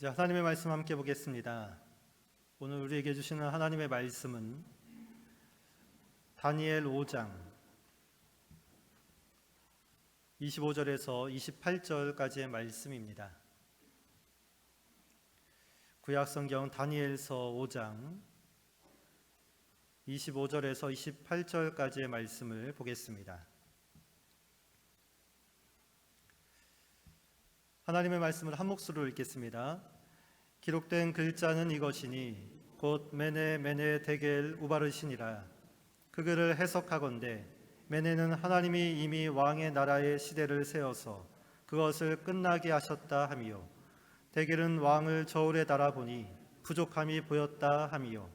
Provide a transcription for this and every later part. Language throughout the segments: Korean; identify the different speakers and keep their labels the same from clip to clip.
Speaker 1: 이제 하나님의 말씀 함께 보겠습니다. 오늘 우리에게 주시는 하나님의 말씀은 다니엘 5장 25절에서 28절까지의 말씀입니다. 구약성경 다니엘서 5장 25절에서 28절까지의 말씀을 보겠습니다. 하나님의 말씀을 한 목소리로 읽겠습니다. 기록된 글자는 이것이니 곧 메네 데겔 우바르시니라. 그 글을 해석하건대 메네는 하나님이 이미 왕의 나라의 시대를 세워서 그것을 끝나게 하셨다 함이요, 데겔은 왕을 저울에 달아보니 부족함이 보였다 함이요,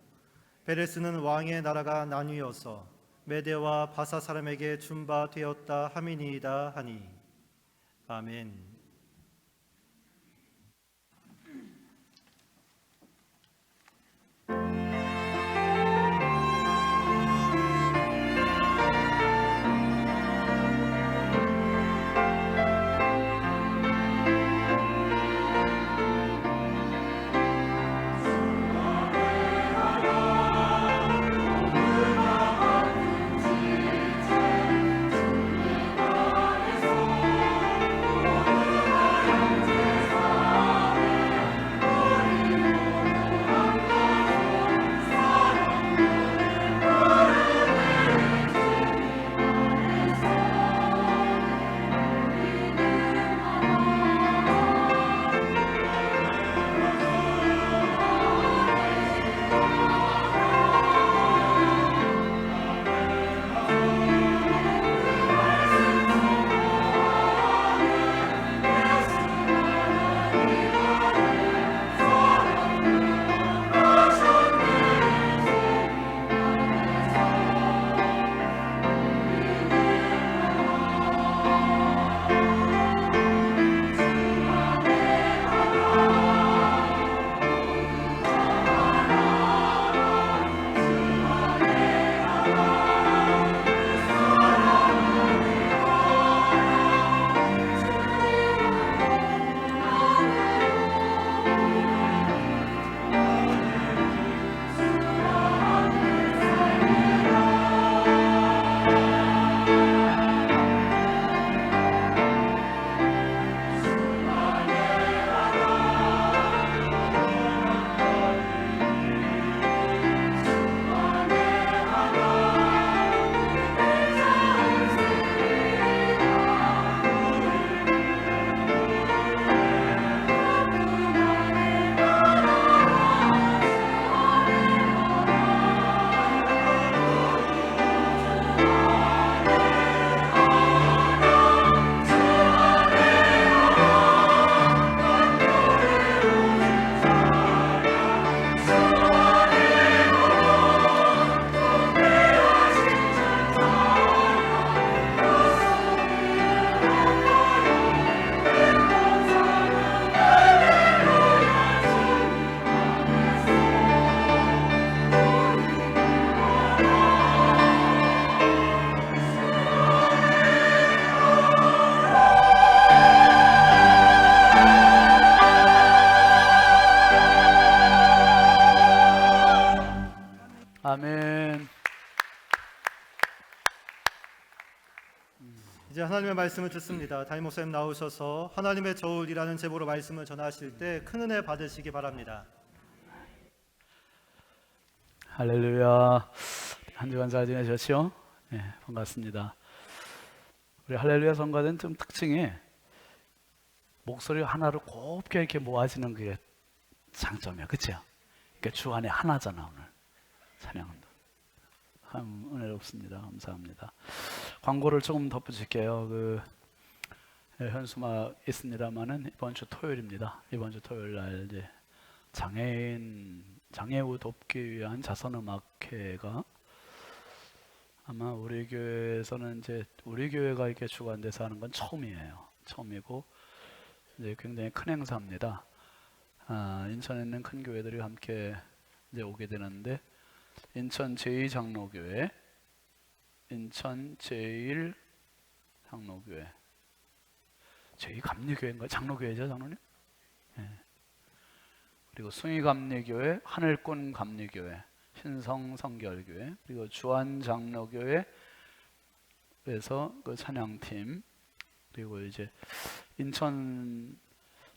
Speaker 1: 베레스는 왕의 나라가 나뉘어서 메대와 바사 사람에게 준 바 되었다 함이니이다 하니. 아멘.
Speaker 2: 아멘.
Speaker 1: 이제 하나님의 말씀을 듣습니다. 담임 목사님 나오셔서 하나님의 저울이라는 제목으로 말씀을 전하실 때 큰 은혜 받으시기 바랍니다.
Speaker 2: 할렐루야. 한 주간 잘 지내셨죠? 네, 반갑습니다. 우리 할렐루야 성가대는 좀 특징이 목소리 하나를 곱게 이렇게 모아지는 게 장점이야, 그렇죠? 그러니까 주 안에 하나잖아. 오늘 찬양도 참 은혜롭습니다. 감사합니다. 광고를 조금 덧붙일게요. 현수막 있습니다만은 이번 주 토요일입니다. 이번 주 토요일 날 이제 장애우 돕기 위한 자선음악회가 아마 우리 교회에서는 이제 우리 교회가 이렇게 주관돼서 하는 건 처음이에요. 처음이고 이제 굉장히 큰 행사입니다. 인천에 있는 큰 교회들이 함께 이제 오게 되는데 인천 제2장로교회, 인천 제1 장로교회, 제2감리교회인가? 장로교회죠, 장로님? 네. 그리고 숭의감리교회, 하늘꾼 감리교회, 신성성결교회, 그리고 주안장로교회에서 그 찬양팀, 그리고 이제 인천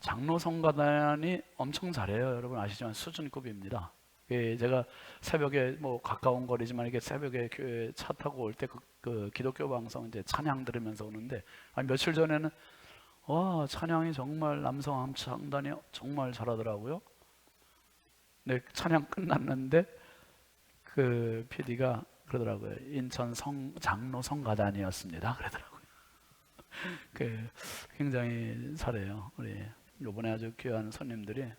Speaker 2: 장로성가단이 엄청 잘해요. 여러분 아시지만 수준급입니다. 제가 새벽에 뭐 가까운 거리지만 이게 새벽에 교회 차 타고 올 때 그 기독교 방송 이제 찬양 들으면서 오는데, 아니 며칠 전에는 와 찬양이 정말 남성 합창단이 정말 잘하더라고요. 네, 찬양 끝났는데 그 PD가 그러더라고요. 인천 장로 성가단이었습니다. 그러더라고요. 굉장히 잘해요. 우리 이번에 아주 귀한 손님들이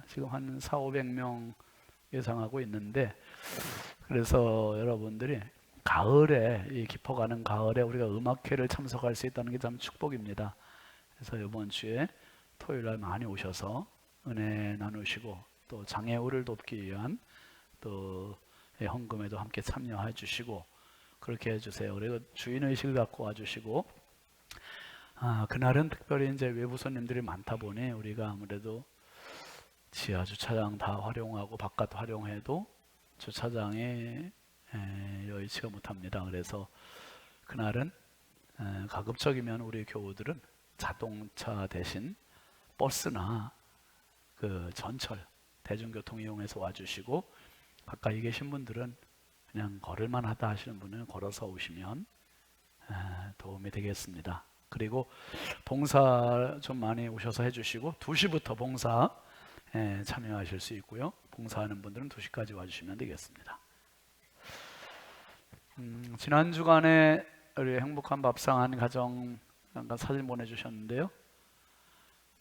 Speaker 2: 지금 한 400~500명 예상하고 있는데, 그래서 여러분들이 가을에, 이 깊어가는 가을에 우리가 음악회를 참석할 수 있다는 게 참 축복입니다. 그래서 이번 주에 토요일날 많이 오셔서 은혜 나누시고 또 장애우를 돕기 위한 또 헌금에도 함께 참여해 주시고 그렇게 해주세요. 그리고 주인의식을 갖고 와주시고, 그날은 특별히 이제 외부 손님들이 많다 보니 우리가 아무래도 지하 주차장 다 활용하고 바깥 활용해도 주차장에 여의치가 못합니다. 그래서 그날은 가급적이면 우리 교우들은 자동차 대신 버스나 그 전철 대중교통 이용해서 와주시고, 가까이 계신 분들은 그냥 걸을만 하다 하시는 분은 걸어서 오시면 도움이 되겠습니다. 그리고 봉사 좀 많이 오셔서 해주시고 2시부터 봉사 참여하실 수 있고요. 봉사하는 분들은 2시까지 와주시면 되겠습니다. 지난 주간에 우리 행복한 밥상한 가정 잠깐 사진 보내주셨는데요.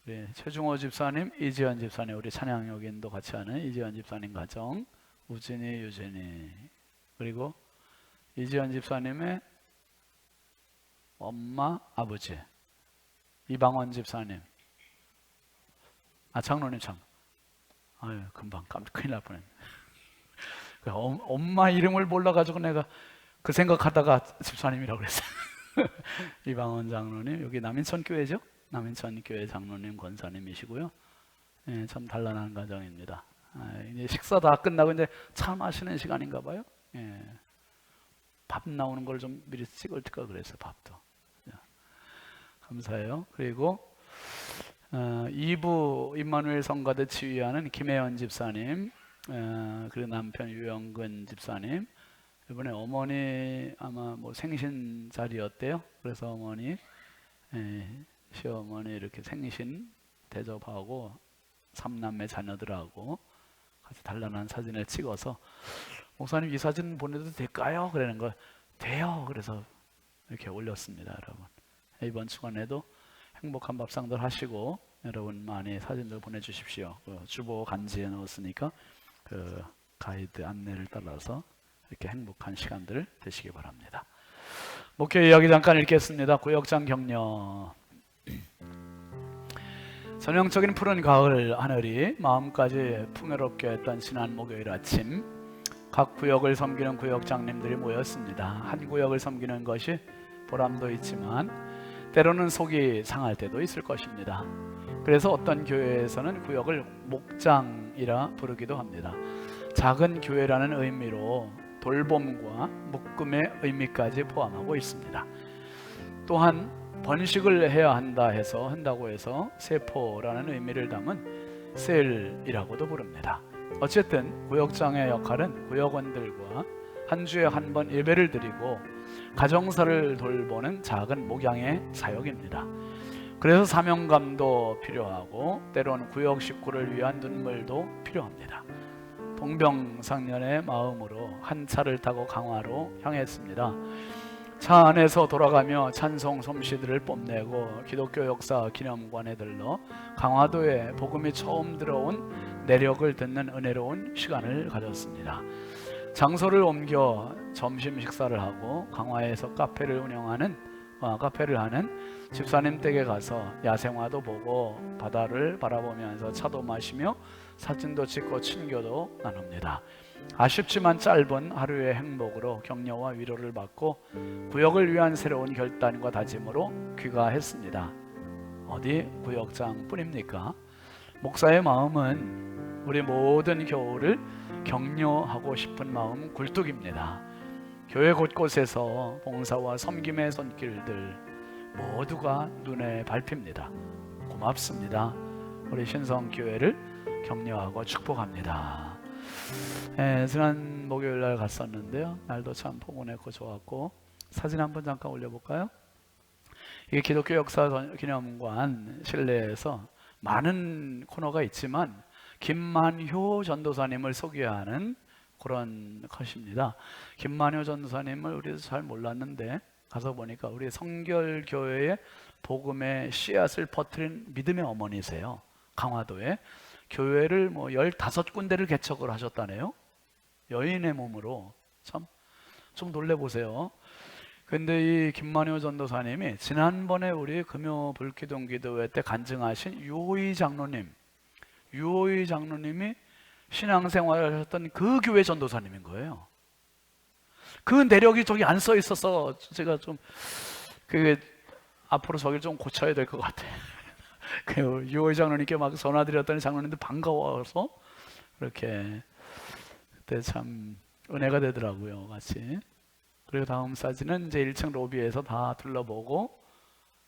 Speaker 2: 우리 최중호 집사님, 이지연 집사님, 우리 찬양여긴도 같이 하는 이지연 집사님 가정, 우진이, 유진이, 그리고 이지연 집사님의 엄마, 아버지, 이방원 집사님, 장로님 참, 아유 금방 큰일 날 뻔했네. 엄마 이름을 몰라가지고 내가 그 생각하다가 집사님이라고 그랬어요. 이방원 장로님, 여기 남인천 교회죠? 남인천 교회 장로님, 권사님이시고요. 참 단란한 가정입니다. 이제 식사 다 끝나고 이제 차 마시는 시간인가 봐요. 밥 나오는 걸 좀 미리 찍을까 그랬어요. 밥도. 감사해요. 그리고 2부 임마누엘 성가대 지휘하는 김혜연 집사님, 그리고 남편 유영근 집사님, 이번에 어머니 아마 뭐 생신 자리였대요. 그래서 어머니, 시어머니 이렇게 생신 대접하고 3남매 자녀들하고 같이 단란한 사진을 찍어서, 목사님 이 사진 보내도 될까요? 그러는 거 돼요. 그래서 이렇게 올렸습니다. 여러분 이번 주간에도 행복한 밥상들 하시고 여러분 많이 사진들 보내주십시오. 주보 간지에 넣었으니까 그 가이드 안내를 따라서 이렇게 행복한 시간들 되시기 바랍니다. 목회 이야기 잠깐 읽겠습니다. 구역장 격려. 전형적인 푸른 가을 하늘이 마음까지 풍요롭게 했던 지난 목요일 아침, 각 구역을 섬기는 구역장님들이 모였습니다. 한 구역을 섬기는 것이 보람도 있지만 때로는 속이 상할 때도 있을 것입니다. 그래서 어떤 교회에서는 구역을 목장이라 부르기도 합니다. 작은 교회라는 의미로 돌봄과 묶음의 의미까지 포함하고 있습니다. 또한 번식을 해야 한다고 해서 세포라는 의미를 담은 셀이라고도 부릅니다. 어쨌든 구역장의 역할은 구역원들과 한 주에 한 번 예배를 드리고 가정사를 돌보는 작은 목양의 사역입니다. 그래서 사명감도 필요하고 때로는 구역 식구를 위한 눈물도 필요합니다. 동병상련의 마음으로 한 차를 타고 강화로 향했습니다. 차 안에서 돌아가며 찬송 솜씨들을 뽐내고 기독교 역사 기념관에 들러 강화도에 복음이 처음 들어온 내력을 듣는 은혜로운 시간을 가졌습니다. 장소를 옮겨 점심 식사를 하고 강화에서 카페를 하는 집사님 댁에 가서 야생화도 보고 바다를 바라보면서 차도 마시며 사진도 찍고 친교도 나눕니다. 아쉽지만 짧은 하루의 행복으로 격려와 위로를 받고 구역을 위한 새로운 결단과 다짐으로 귀가했습니다. 어디 구역장 뿐입니까? 목사의 마음은 우리 모든 교우를 격려하고 싶은 마음 굴뚝입니다. 교회 곳곳에서 봉사와 섬김의 손길들 모두가 눈에 밟힙니다. 고맙습니다. 우리 신성교회를 격려하고 축복합니다. 지난 목요일날 갔었는데요, 날도 참 포근했고 좋았고, 사진 한번 잠깐 올려볼까요? 이게 기독교 역사 기념관 실내에서 많은 코너가 있지만 김만효 전도사님을 소개하는 그런 컷입니다. 김만효 전도사님을 우리도 잘 몰랐는데 가서 보니까 우리 성결교회의 복음의 씨앗을 퍼뜨린 믿음의 어머니세요. 강화도에 교회를 뭐 15군데를 개척을 하셨다네요. 여인의 몸으로. 참 좀 놀래보세요. 근데 이 김만효 전도사님이 지난번에 우리 금요 불기둥 기도회 때 간증하신 유호희 장로님이 신앙생활을 하셨던 그 교회 전도사님인 거예요. 그 내력이 저기 안 써 있어서 제가 좀 그 앞으로 저기를 좀 고쳐야 될 것 같아요. 그 유호희 장로님께 막 전화드렸더니 장로님도 반가워서 그렇게 그때 참 은혜가 되더라고요, 같이. 그리고 다음 사진은 이제 1층 로비에서 다 둘러보고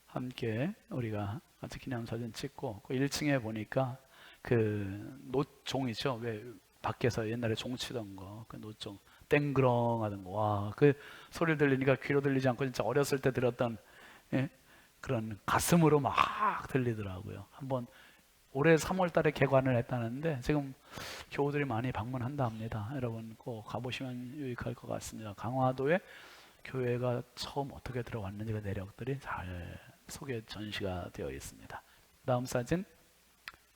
Speaker 2: 함께 우리가 같이 기념사진 찍고, 그 1층에 보니까 그 놋종이죠. 왜 밖에서 옛날에 종 치던 거, 그 놋종 땡그렁 하던 거, 와, 그 소리 들리니까 귀로 들리지 않고 진짜 어렸을 때 들었던, 예? 그런 가슴으로 막 들리더라고요. 한번 올해 3월 달에 개관을 했다는데 지금 교우들이 많이 방문한다 합니다. 여러분 꼭 가보시면 유익할 것 같습니다. 강화도에 교회가 처음 어떻게 들어왔는지 그 내력들이 잘 소개 전시가 되어 있습니다. 다음 사진,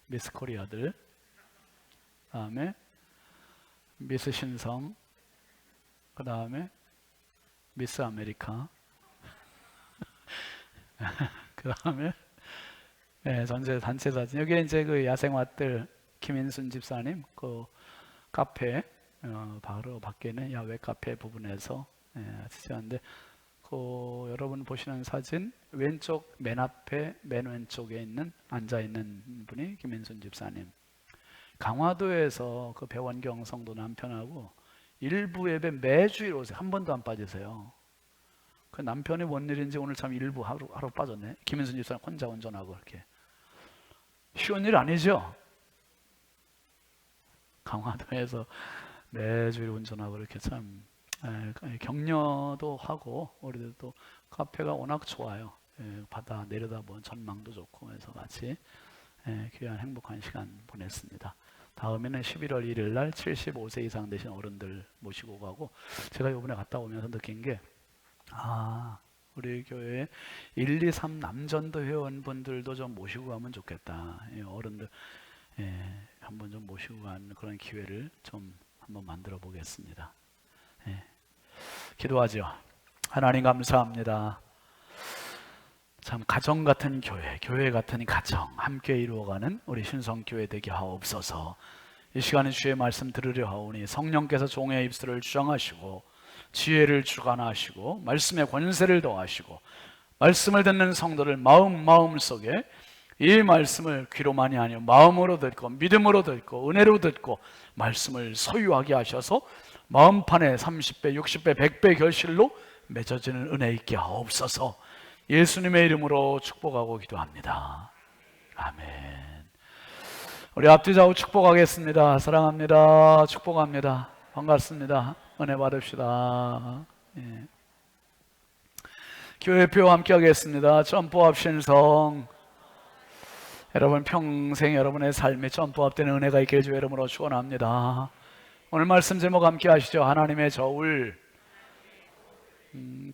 Speaker 2: 미스 코리아들, 다음에 미스 신성, 그 다음에 미스 아메리카, 그 다음에 전체 단체 사진. 여기 이제 그 야생화들 김인순 집사님 그 카페 바로 밖에는 야외 카페 부분에서 찍었는데, 그 여러분 보시는 사진 왼쪽 맨 앞에 맨 왼쪽에 있는 앉아 있는 분이 김인순 집사님. 강화도에서 그 배원경 성도 남편하고 일부 예배 매주일 오세요. 한 번도 안 빠지세요. 그 남편이 뭔 일인지 오늘 참 일부 하루 빠졌네. 김인순 집사님 혼자 운전하고 이렇게. 쉬운 일 아니죠? 강화도에서 매주일 운전하고 이렇게 참 격려도 하고, 우리도 또 카페가 워낙 좋아요. 바다 내려다보는 전망도 좋고 해서 같이 귀한 행복한 시간 보냈습니다. 다음에는 11월 1일 날 75세 이상 되신 어른들 모시고 가고, 제가 이번에 갔다 오면서 느낀 게, 우리 교회 1, 2, 3 남전도 회원분들도 좀 모시고 가면 좋겠다. 어른들 한번 좀 모시고 가는 그런 기회를 좀 한번 만들어 보겠습니다. 기도하죠. 하나님 감사합니다. 참 가정 같은 교회 같은 가정 함께 이루어가는 우리 신성교회 되게 하옵소서. 이 시간에 주의 말씀 들으려 하오니 성령께서 종의 입술을 주장하시고 지혜를 주관하시고 말씀의 권세를 더하시고, 말씀을 듣는 성도를 마음 속에 이 말씀을 귀로만이 아니요 마음으로 듣고 믿음으로 듣고 은혜로 듣고 말씀을 소유하게 하셔서 마음판에 30배, 60배, 100배 결실로 맺어지는 은혜 있게 하옵소서. 예수님의 이름으로 축복하고 기도합니다. 아멘. 우리 앞뒤 좌우 축복하겠습니다. 사랑합니다. 축복합니다. 반갑습니다. 은혜 받읍시다. 교회표 함께 하겠습니다. 점프업 신성. 여러분 평생 여러분의 삶에 점프업되는 은혜가 있길 주의 이름으로 축원합니다. 오늘 말씀 제목 함께 하시죠. 하나님의 저울.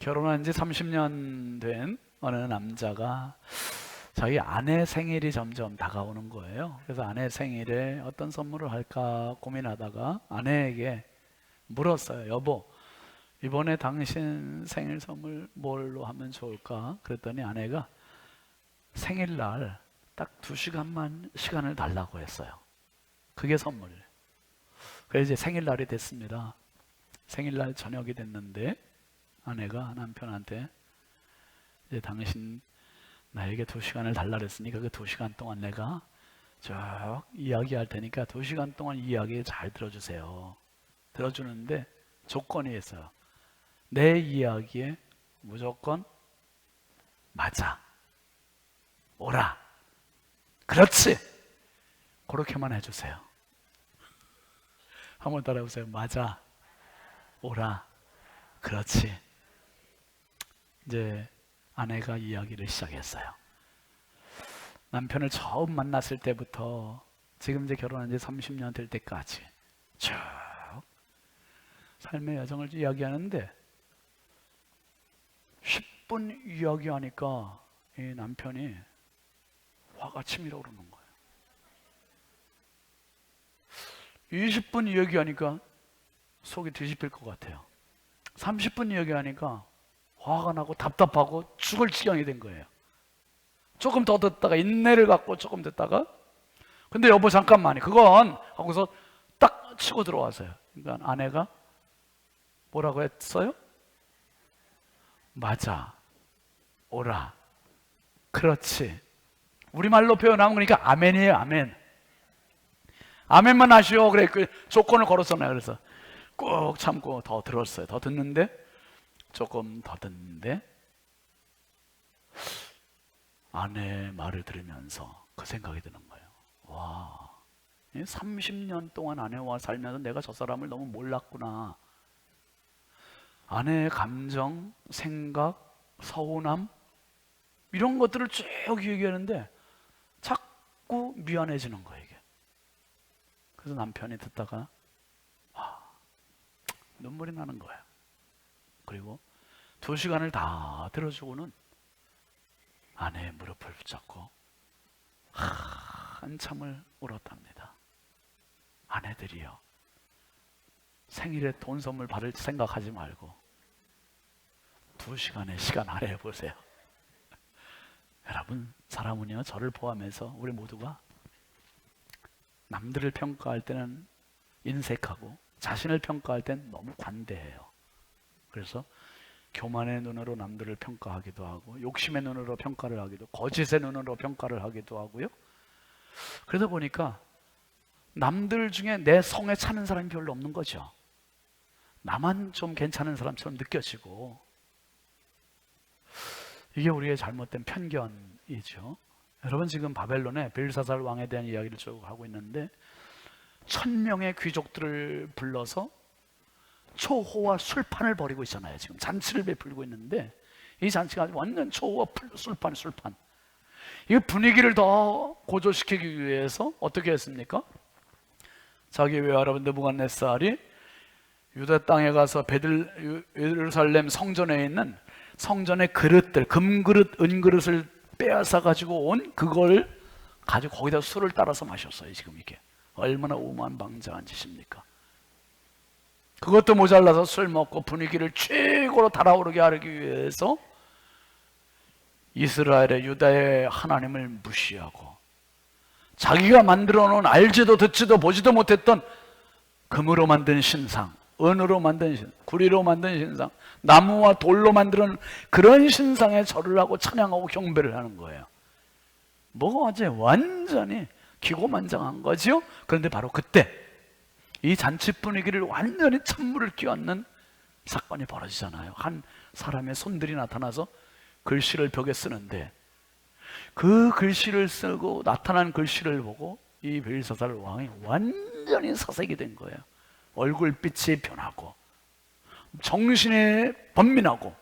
Speaker 2: 결혼한 지 30년 된 어느 남자가 자기 아내 생일이 점점 다가오는 거예요. 그래서 아내 생일에 어떤 선물을 할까 고민하다가 아내에게 물었어요. 여보, 이번에 당신 생일 선물 뭘로 하면 좋을까? 그랬더니 아내가 생일날 딱 2시간만 시간을 달라고 했어요. 그게 선물이에요. 그래서 이제 생일날이 됐습니다. 생일날 저녁이 됐는데 아내가 남편한테 이제 당신 나에게 2시간을 달라 그랬으니까 그 2시간 동안 내가 쭉 이야기할 테니까 2시간 동안 이야기 잘 들어주세요. 들어주는데 조건이 있어요. 내 이야기에 무조건 맞아, 오라, 그렇지, 그렇게만 해주세요. 한번 따라해보세요. 맞아, 오라, 그렇지. 이제 아내가 이야기를 시작했어요. 남편을 처음 만났을 때부터 지금 이제 결혼한 지 30년 될 때까지 쭉 삶의 여정을 이야기하는데 10분 이야기하니까 이 남편이 화가 치밀어 오르는 거예요. 20분 이야기하니까 속이 뒤집힐 것 같아요. 30분 이야기하니까 화가 나고 답답하고 죽을 지경이 된 거예요. 조금 더 듣다가 인내를 갖고 조금 듣다가 근데 여보 잠깐만요. 그건 하고서 딱 치고 들어와서요. 그러니까 아내가 뭐라고 했어요? 맞아, 오라, 그렇지. 우리말로 표현하면 그러니까 아멘이에요. 아멘. 아멘만 하시오. 그래 그 조건을 걸었잖아요. 그래서 꾹 참고 더 들었어요. 더 듣는데 조금 더 듣는데 아내의 말을 들으면서 그 생각이 드는 거예요. 와, 30년 동안 아내와 살면서 내가 저 사람을 너무 몰랐구나. 아내의 감정, 생각, 서운함 이런 것들을 쭉 얘기하는데 자꾸 미안해지는 거예요. 이게. 그래서 남편이 듣다가 눈물이 나는 거예요. 그리고 2시간을 다 들어주고는 아내의 무릎을 붙잡고 한참을 울었답니다. 아내들이요, 생일에 돈 선물 받을 생각하지 말고 2시간의 시간 할애해 보세요. 여러분, 사람은요, 저를 포함해서 우리 모두가 남들을 평가할 때는 인색하고 자신을 평가할 때는 너무 관대해요. 그래서 교만의 눈으로 남들을 평가하기도 하고 욕심의 눈으로 평가를 하기도, 거짓의 눈으로 평가를 하기도 하고요. 그러다 보니까 남들 중에 내 성에 차는 사람이 별로 없는 거죠. 나만 좀 괜찮은 사람처럼 느껴지고, 이게 우리의 잘못된 편견이죠. 여러분, 지금 바벨론의 벨사살 왕에 대한 이야기를 쭉 하고 있는데 1000명의 귀족들을 불러서 초호와 술판을 벌이고 있잖아요. 지금 잔치를 베풀고 있는데 이 잔치가 완전 초호와 술판. 이 분위기를 더 고조시키기 위해서 어떻게 했습니까? 자기 외아람 느부갓네살이 유다 땅에 가서 예루살렘 성전에 있는 성전의 그릇들, 금그릇, 은그릇을 빼앗아 가지고 온 그걸 가지고 거기다 술을 따라서 마셨어요. 지금 이게 얼마나 오만방자한 짓입니까? 그것도 모자라서 술 먹고 분위기를 최고로 달아오르게 하기 위해서 이스라엘의 유다의 하나님을 무시하고 자기가 만들어 놓은 알지도 듣지도 보지도 못했던 금으로 만든 신상, 은으로 만든 신상, 구리로 만든 신상, 나무와 돌로 만드는 그런 신상에 절을 하고 찬양하고 경배를 하는 거예요. 뭐가 어제 완전히 기고만장한 거죠. 그런데 바로 그때 이 잔치 분위기를 완전히 찬물을 끼얹는 사건이 벌어지잖아요. 한 사람의 손들이 나타나서 글씨를 벽에 쓰는데 그 글씨를 쓰고 나타난 글씨를 보고 이 벨사살 왕이 완전히 사색이 된 거예요. 얼굴빛이 변하고 정신이 번민하고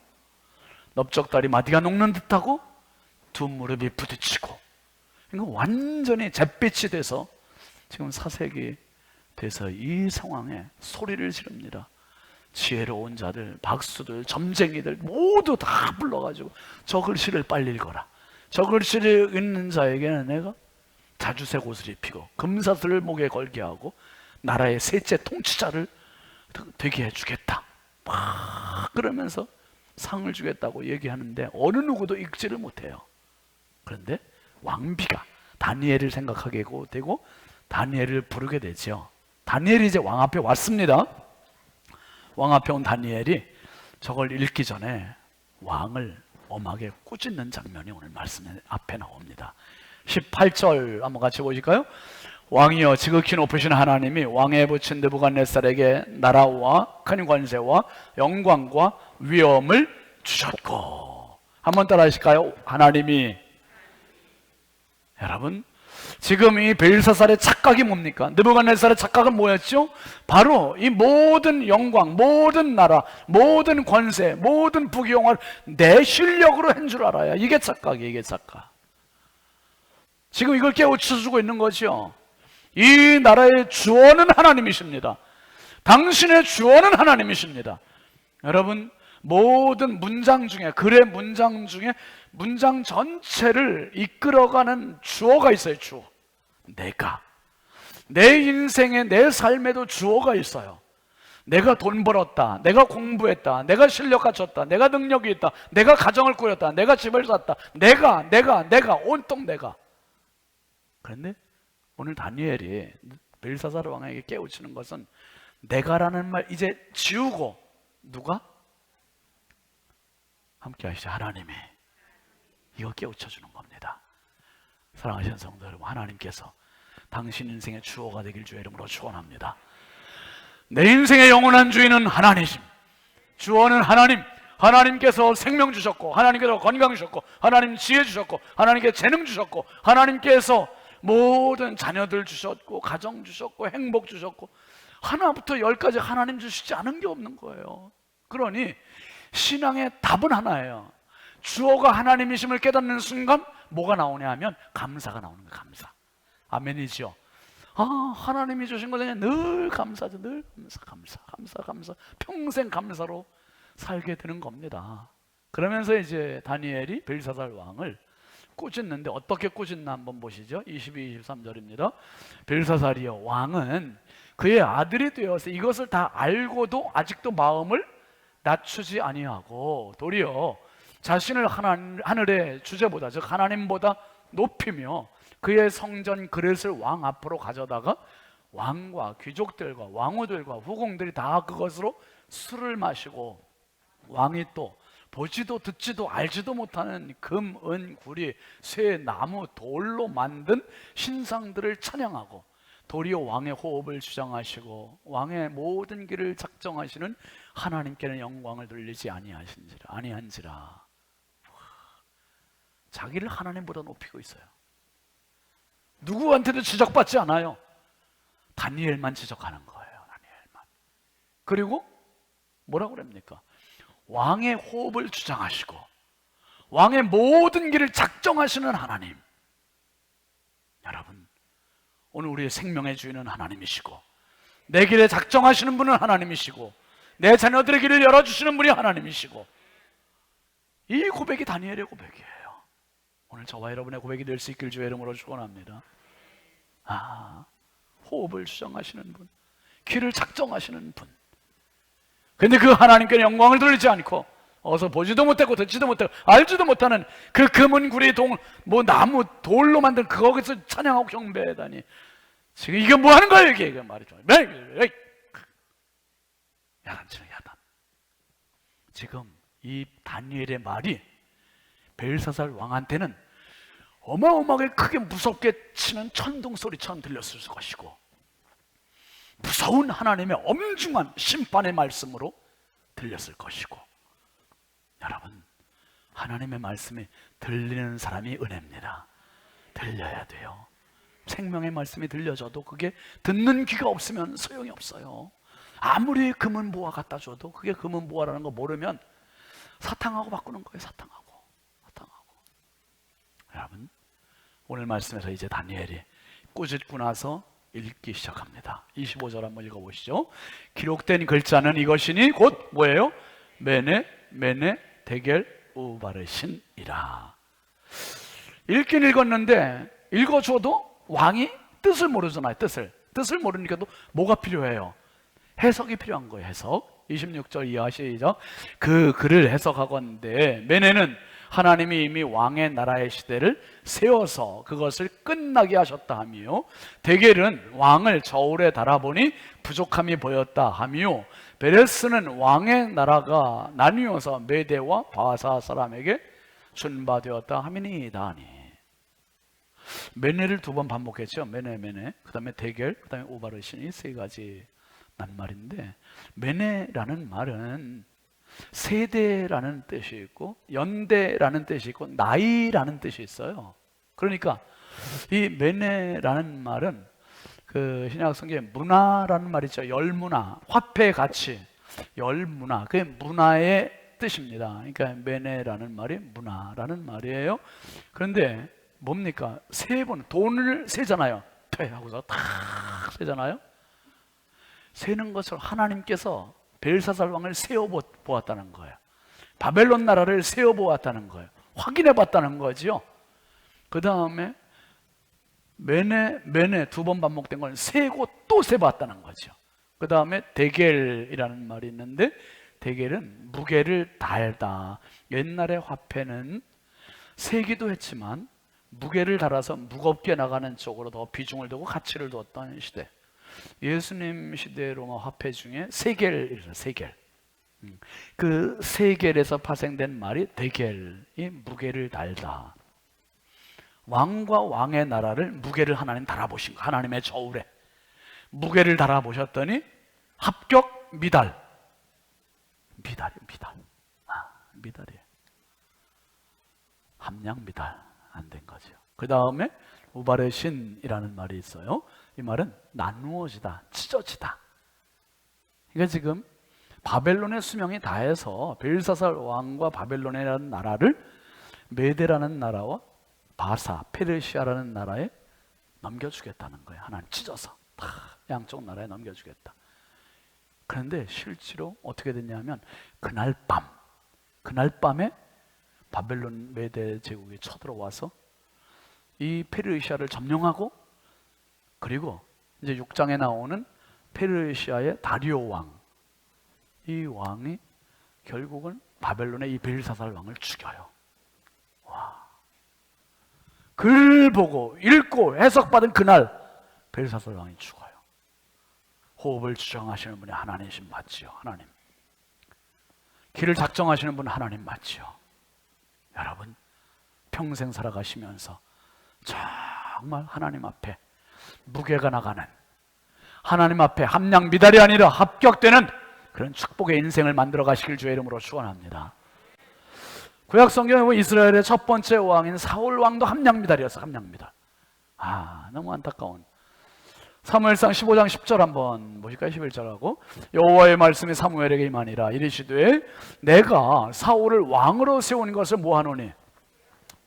Speaker 2: 넓적다리 마디가 녹는 듯하고 두 무릎이 부딪히고, 그러니까 완전히 잿빛이 돼서 지금 사색이 돼서 이 상황에 소리를 지릅니다. 지혜로운 자들, 박수들, 점쟁이들 모두 다 불러가지고 저 글씨를 빨리 읽어라. 저 글씨를 읽는 자에게는 내가 자주색 옷을 입히고 금사슬을 목에 걸게 하고 나라의 셋째 통치자를 되게 해주겠다. 막 그러면서 상을 주겠다고 얘기하는데 어느 누구도 읽지를 못해요. 그런데 왕비가 다니엘을 생각하게 되고 다니엘을 부르게 되죠. 다니엘이 이제 왕 앞에 왔습니다. 왕 앞에 온 다니엘이 저걸 읽기 전에 왕을 엄하게 꾸짖는 장면이 오늘 말씀 앞에 나옵니다. 18절 한번 같이 보실까요? 왕이여 지극히 높으신 하나님이 왕에 붙인 느부갓네살에게 나라와 큰 권세와 영광과 위엄을 주셨고, 한번 따라 하실까요? 하나님이. 여러분, 지금 이 벨사살의 착각이 뭡니까? 느부갓네살의 착각은 뭐였죠? 바로 이 모든 영광, 모든 나라, 모든 권세, 모든 부귀영화를 내 실력으로 한 줄 알아야. 이게 착각이에요. 이게 착각. 지금 이걸 깨우쳐주고 있는 거죠. 이 나라의 주원은 하나님이십니다. 당신의 주원은 하나님이십니다. 여러분, 모든 문장 중에, 글의 문장 중에 문장 전체를 이끌어가는 주어가 있어요. 주어. 내가. 내 인생에, 내 삶에도 주어가 있어요. 내가 돈 벌었다, 내가 공부했다, 내가 실력 갖췄다, 내가 능력이 있다, 내가 가정을 꾸렸다, 내가 집을 샀다, 내가 온통 내가. 그런데 오늘 다니엘이 벨사살 왕에게 깨우치는 것은 내가라는 말 이제 지우고, 누가? 함께 하시죠. 하나님이. 이거 깨우쳐 주는 겁니다. 사랑하시는 성도 여러분, 하나님께서 당신 인생의 주어가 되길 주의 이름으로 축원합니다. 내 인생의 영원한 주인은 하나님이심. 주어는 하나님. 하나님께서 생명 주셨고, 하나님께서 건강 주셨고, 하나님 지혜 주셨고, 하나님께 재능 주셨고, 하나님께서 모든 자녀들 주셨고, 가정 주셨고, 행복 주셨고, 하나부터 열까지 하나님 주시지 않은 게 없는 거예요. 그러니 신앙의 답은 하나예요. 주어가 하나님이심을 깨닫는 순간 뭐가 나오냐 하면 감사가 나오는 거예요. 감사. 아멘이죠. 하나님이 주신 것에 늘 감사죠. 늘 감사. 평생 감사로 살게 되는 겁니다. 그러면서 이제 다니엘이 벨사살 왕을 꾸짖는데 어떻게 꾸짖나 한번 보시죠. 22, 23절입니다. 벨사살이여, 왕은 그의 아들이 되어서 이것을 다 알고도 아직도 마음을 낮추지 아니하고 도리어 자신을 하늘의 주제보다, 즉 하나님보다 높이며 그의 성전 그릇을 왕 앞으로 가져다가 왕과 귀족들과 왕후들과 후궁들이 다 그것으로 술을 마시고, 왕이 또 보지도 듣지도 알지도 못하는 금, 은, 구리, 쇠, 나무, 돌로 만든 신상들을 찬양하고 도리어 왕의 호흡을 주장하시고 왕의 모든 길을 작정하시는 하나님께는 영광을 돌리지 아니한지라. 자기를 하나님보다 높이고 있어요. 누구한테도 지적받지 않아요. 다니엘만 지적하는 거예요. 다니엘만. 그리고 뭐라고 그럽니까? 왕의 호흡을 주장하시고 왕의 모든 길을 작정하시는 하나님. 여러분, 오늘 우리의 생명의 주인은 하나님이시고, 내 길에 작정하시는 분은 하나님이시고, 내 자녀들의 길을 열어주시는 분이 하나님이시고, 이 고백이 다니엘의 고백이에요. 오늘 저와 여러분의 고백이 될 수 있길 주의 이름으로 축원합니다. 호흡을 주장하시는 분, 길을 작정하시는 분. 근데 그 하나님께 영광을 돌리지 않고 어서 보지도 못하고 듣지도 못하고 알지도 못하는 그 금은 구리 나무 돌로 만든 거기서 찬양하고 경배하다니, 지금 이게 뭐 하는 거예요? 이게 말이죠. 야단치는 야단. 지금 이 다니엘의 말이 벨사살 왕한테는 어마어마하게 크게 무섭게 치는 천둥 소리처럼 들렸을 것이고, 무서운 하나님의 엄중한 심판의 말씀으로 들렸을 것이고, 여러분, 하나님의 말씀이 들리는 사람이 은혜입니다. 들려야 돼요. 생명의 말씀이 들려줘도 그게 듣는 귀가 없으면 소용이 없어요. 아무리 금은보화 갖다 줘도 그게 금은보화라는 거 모르면 사탕하고 바꾸는 거예요. 사탕하고. 여러분, 오늘 말씀에서 이제 다니엘이 꾸짖고 나서 읽기 시작합니다. 25절 한번 읽어보시죠. 기록된 글자는 이것이니 곧 뭐예요? 메네 데겔 우바르신이라. 읽긴 읽었는데 읽어줘도 왕이 뜻을 모르잖아요. 뜻을 모르니까도 뭐가 필요해요? 해석이 필요한 거예요. 해석. 26절 이하 시작. 그 글을 해석하건대 메네는 하나님이 이미 왕의 나라의 시대를 세워서 그것을 끝나게 하셨다 하며, 데겔은 왕을 저울에 달아보니 부족함이 보였다 하며, 베레스는 왕의 나라가 나뉘어서 메대와 바사 사람에게 준바되었다 하미니다니. 메네를 두 번 반복했죠. 메네, 메네. 그 다음에 대결, 그 다음에 우바르신이 세 가지 낱말인데, 메네라는 말은 세대라는 뜻이 있고 연대라는 뜻이 있고 나이라는 뜻이 있어요. 그러니까 이 메네라는 말은 그 신약 성경에 문화라는 말 있죠. 열문화, 화폐 가치, 열문화, 그게 문화의 뜻입니다. 그러니까 메네라는 말이 문화라는 말이에요. 그런데 뭡니까? 세 번 돈을 세잖아요. 퇴 하고서 탁 세잖아요. 세는 것을 하나님께서 벨사살 왕을 세워 보았다는 거예요. 바벨론 나라를 세워 보았다는 거예요. 확인해 봤다는 거죠. 그 다음에 메네, 메네 두 번 반복된 걸 세고 또 세봤다는 거죠. 그 다음에 데겔이라는 말이 있는데, 데겔은 무게를 달다. 옛날의 화폐는 세기도 했지만 무게를 달아서 무겁게 나가는 쪽으로 더 비중을 두고 가치를 두었던 시대. 예수님 시대 로마 화폐 중에 세겔이라서 세겔. 그 세겔에서 파생된 말이 데겔이 무게를 달다. 왕과 왕의 나라를 무게를 하나님 달아보신 거. 하나님의 저울에 무게를 달아보셨더니 합격 미달. 미달이요, 미달. 미달이에요. 함량 미달 안 된 거죠. 그 다음에 우바르신이라는 말이 있어요. 이 말은 나누어지다, 찢어지다. 그러니까 지금 바벨론의 수명이 다해서 벨사살 왕과 바벨론이라는 나라를 메데라는 나라와 바사, 페르시아라는 나라에 넘겨주겠다는 거예요. 하나님 찢어서 다 양쪽 나라에 넘겨주겠다. 그런데 실제로 어떻게 됐냐면 그날 밤에 바벨론 메데 제국이 쳐들어와서 이 페르시아를 점령하고, 그리고 이제 6장에 나오는 페르시아의 다리오 왕, 이 왕이 결국은 바벨론의 이 벨사살 왕을 죽여요. 와. 글 보고 읽고 해석받은 그날 벨사살 왕이 죽어요. 호흡을 주장하시는 분이 하나님이신 맞지요. 하나님. 길을 작정하시는 분은 하나님 맞지요. 여러분, 평생 살아가시면서 정말 하나님 앞에 무게가 나가는, 하나님 앞에 함량 미달이 아니라 합격되는 그런 축복의 인생을 만들어 가시길 주의 이름으로 축원합니다. 구약 성경에 보면 이스라엘의 첫 번째 왕인 사울 왕도 함량 미달이었어. 함량 미달. 너무 안타까운. 사무엘상 15장 10절 한번 보실까요? 11절하고 여호와의 말씀이 사무엘에게 임하니라. 이르시되 내가 사울을 왕으로 세운 것을 뭐하노니?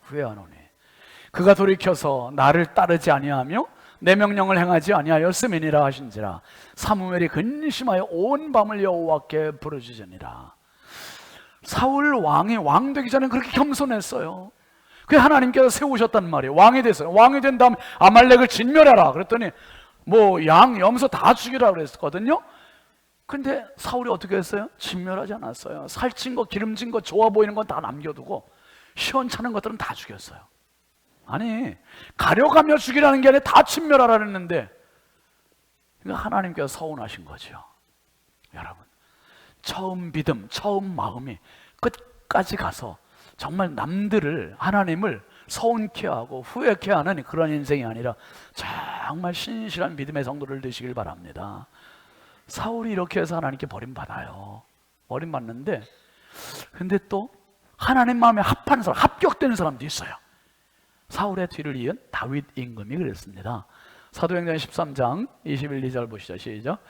Speaker 2: 후회하노니. 그가 돌이켜서 나를 따르지 아니하며 내 명령을 행하지 아니하였음이니라 하신지라. 사무엘이 근심하여 온 밤을 여호와께 부르짖으니라. 사울 왕이 왕 되기 전에 그렇게 겸손했어요. 그 하나님께서 세우셨단 말이에요. 왕이 됐어요. 왕이 된 다음에 아말렉을 진멸하라 그랬더니 뭐 양, 염소 다 죽이라 그랬거든요. 근데 사울이 어떻게 했어요? 진멸하지 않았어요. 살찐 거, 기름진 거, 좋아 보이는 건 다 남겨두고 시원찮은 것들은 다 죽였어요. 아니, 가려가며 죽이라는 게 아니라 다 진멸하라 했는데, 그러니까 하나님께서 서운하신 거죠. 여러분, 처음 믿음, 처음 마음이 끝까지 가서 정말 남들을, 하나님을 서운케 하고 후회케 하는 그런 인생이 아니라 정말 신실한 믿음의 성도를 되시길 바랍니다. 사울이 이렇게 해서 하나님께 버림받아요. 버림받는데, 근데 또 하나님 마음에 합하는 사람, 합격되는 사람도 있어요. 사울의 뒤를 이은 다윗 임금이 그랬습니다. 사도행전 13장 21, 2절 보시죠. 시작.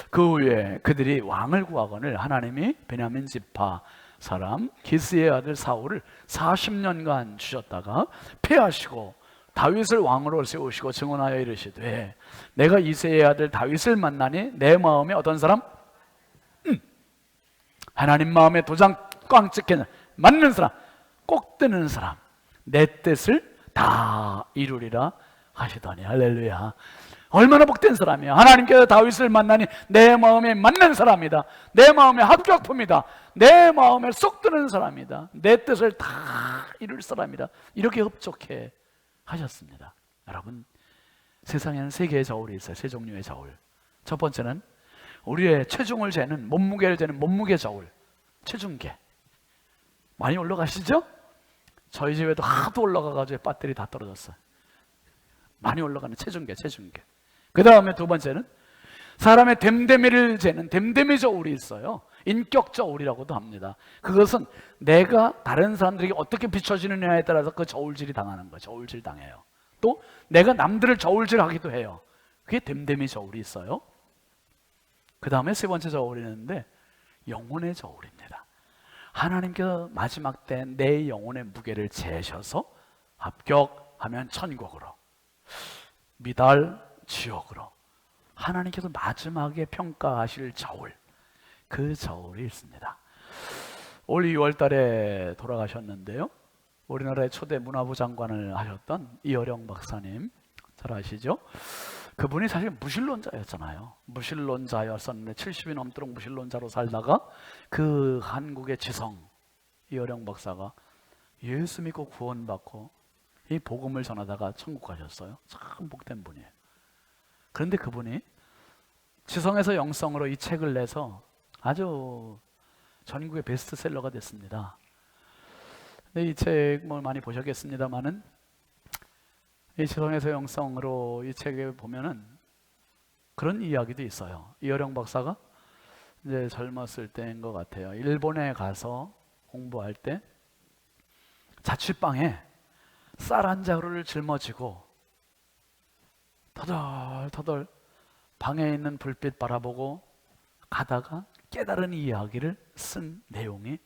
Speaker 2: 그 후에 그들이 왕을 구하거늘 하나님이 베냐민 지파 사람 기스의 아들 사울을 40년간 주셨다가 패하시고 다윗을 왕으로 세우시고 증언하여 이르시되 내가 이새의 아들 다윗을 만나니 내 마음에 어떤 사람? 하나님 마음에 도장 꽝 찍히는 맞는 사람, 꼭 뜨는 사람, 내 뜻을 다 이루리라 하시더니. 할렐루야. 얼마나 복된 사람이야. 하나님께서 다윗을 만나니 내 마음에 맞는 사람이다. 내 마음에 합격품이다. 내 마음에 쏙 드는 사람이다. 내 뜻을 다 이룰 사람이다. 이렇게 흡족해 하셨습니다. 여러분, 세상에는 세 개의 저울이 있어요. 세 종류의 저울. 첫 번째는 우리의 체중을 재는, 몸무게를 재는 몸무게 저울, 체중계. 많이 올라가시죠? 저희 집에도 하도 올라가가지고 배터리 다 떨어졌어요. 많이 올라가는 체중계. 그 다음에 두 번째는 사람의 됨됨이를 재는 됨됨이 저울이 있어요. 인격 저울이라고도 합니다. 그것은 내가 다른 사람들에게 어떻게 비춰지느냐에 따라서 그 저울질이 당하는 거예요. 저울질 당해요. 또 내가 남들을 저울질하기도 해요. 그게 됨됨이 저울이 있어요. 그 다음에 세 번째 저울이 있는데 영혼의 저울입니다. 하나님께서 마지막 때 내 영혼의 무게를 재셔서 합격하면 천국으로, 미달 지옥으로 하나님께서 마지막에 평가하실 저울, 그 저울이 있습니다. 올 2월 달에 돌아가셨는데요, 우리나라의 초대 문화부 장관을 하셨던 이어령 박사님 잘 아시죠? 그분이 사실 무신론자였잖아요. 무신론자였었는데 70이 넘도록 무신론자로 살다가 그 한국의 지성 이어령 박사가 예수 믿고 구원받고 이 복음을 전하다가 천국 가셨어요. 참 복된 분이에요. 그런데 그분이 지성에서 영성으로 이 책을 내서 아주 전국의 베스트셀러가 됐습니다. 이 책 뭐 많이 보셨겠습니다만은 이 지성에서 영성으로 이 책에 보면은 그런 이야기도 있어요. 이어령 박사가 이제 젊었을 때인 것 같아요. 일본에 가서 공부할 때 자취방에 쌀 한 자루를 짊어지고 터덜터덜 방에 있는 불빛 바라보고 가다가 깨달은 이야기를 쓴 내용이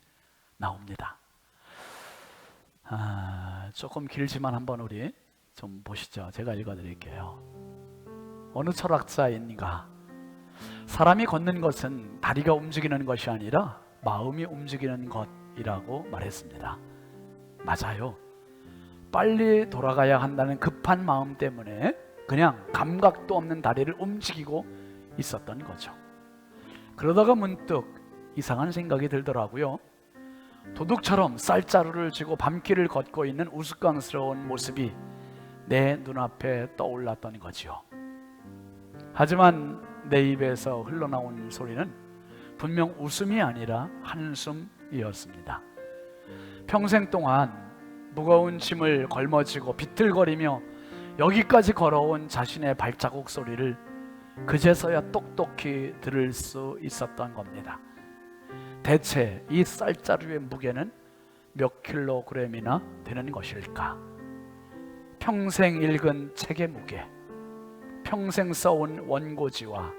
Speaker 2: 나옵니다. 조금 길지만 한번 우리 좀 보시죠. 제가 읽어드릴게요. 어느 철학자인가, 사람이 걷는 것은 다리가 움직이는 것이 아니라 마음이 움직이는 것이라고 말했습니다. 맞아요. 빨리 돌아가야 한다는 급한 마음 때문에 그냥 감각도 없는 다리를 움직이고 있었던 거죠. 그러다가 문득 이상한 생각이 들더라고요. 도둑처럼 쌀자루를 쥐고 밤길을 걷고 있는 우스꽝스러운 모습이 내 눈앞에 떠올랐던 거지요. 하지만 내 입에서 흘러나온 소리는 분명 웃음이 아니라 한숨이었습니다. 평생 동안 무거운 짐을 걸머쥐고 비틀거리며 여기까지 걸어온 자신의 발자국 소리를 그제서야 똑똑히 들을 수 있었던 겁니다. 대체 이 쌀자루의 무게는 몇 킬로그램이나 되는 것일까? 평생 읽은 책의 무게, 평생 써온 원고지와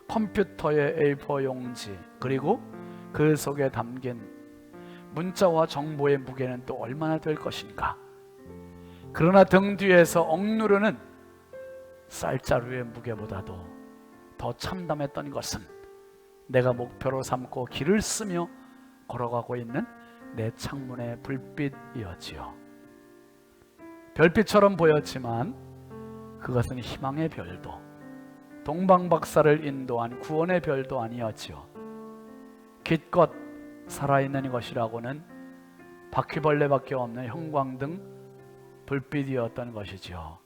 Speaker 2: 컴퓨터의 A4 용지, 그리고 그 속에 담긴 문자와 정보의 무게는 또 얼마나 될 것인가? 그러나 등 뒤에서 억누르는 쌀자루의 무게보다도 더 참담했던 것은 내가 목표로 삼고 길을 쓰며 걸어가고 있는 내 창문의 불빛이었지요. 별빛처럼 보였지만 그것은 희망의 별도, 동방박사를 인도한 구원의 별도 아니었지요. 기껏 살아있는 것이라고는 바퀴벌레밖에 없는 형광등 불빛이었던 것이지요.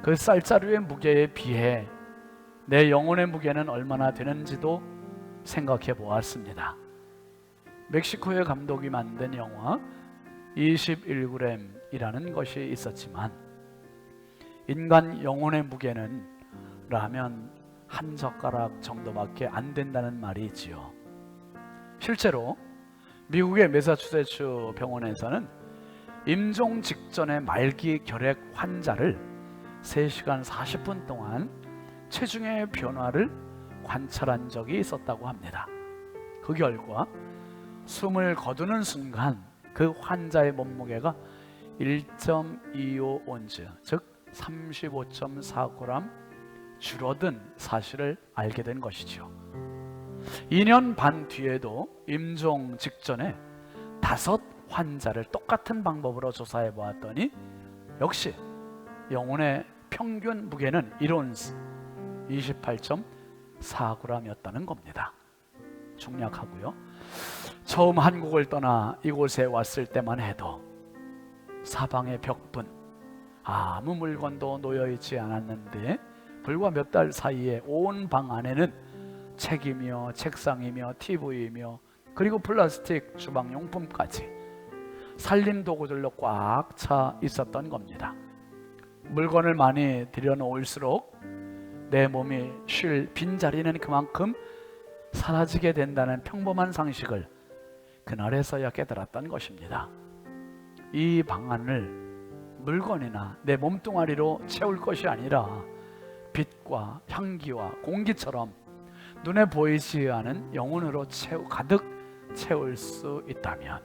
Speaker 2: 그 쌀자루의 무게에 비해 내 영혼의 무게는 얼마나 되는지도 생각해 보았습니다. 멕시코의 감독이 만든 영화 21g이라는 것이 있었지만 인간 영혼의 무게는 라면 한 젓가락 정도밖에 안 된다는 말이 있지요. 실제로 미국의 매사추세츠 병원에서는 임종 직전의 말기 결핵 환자를 3시간 40분 동안 체중의 변화를 관찰한 적이 있었다고 합니다. 그 결과 숨을 거두는 순간 그 환자의 몸무게가 1.25온즈, 즉 35.4g 줄어든 사실을 알게 된 것이죠. 2년 반 뒤에도 임종 직전에 5 환자를 똑같은 방법으로 조사해 보았더니 역시 영혼의 평균 무게는 1온스 28.4g이었다는 겁니다. 중략하고요. 처음 한국을 떠나 이곳에 왔을 때만 해도 사방의 벽분, 아무 물건도 놓여있지 않았는데 불과 몇 달 사이에 온 방 안에는 책이며 책상이며 TV이며 그리고 플라스틱 주방용품까지 살림 도구들로 꽉 차 있었던 겁니다. 물건을 많이 들여놓을수록 내 몸이 쉴 빈자리는 그만큼 사라지게 된다는 평범한 상식을 그날에서야 깨달았던 것입니다. 이 방안을 물건이나 내 몸뚱아리로 채울 것이 아니라 빛과 향기와 공기처럼 눈에 보이지 않은 영혼으로 가득 채울 수 있다면,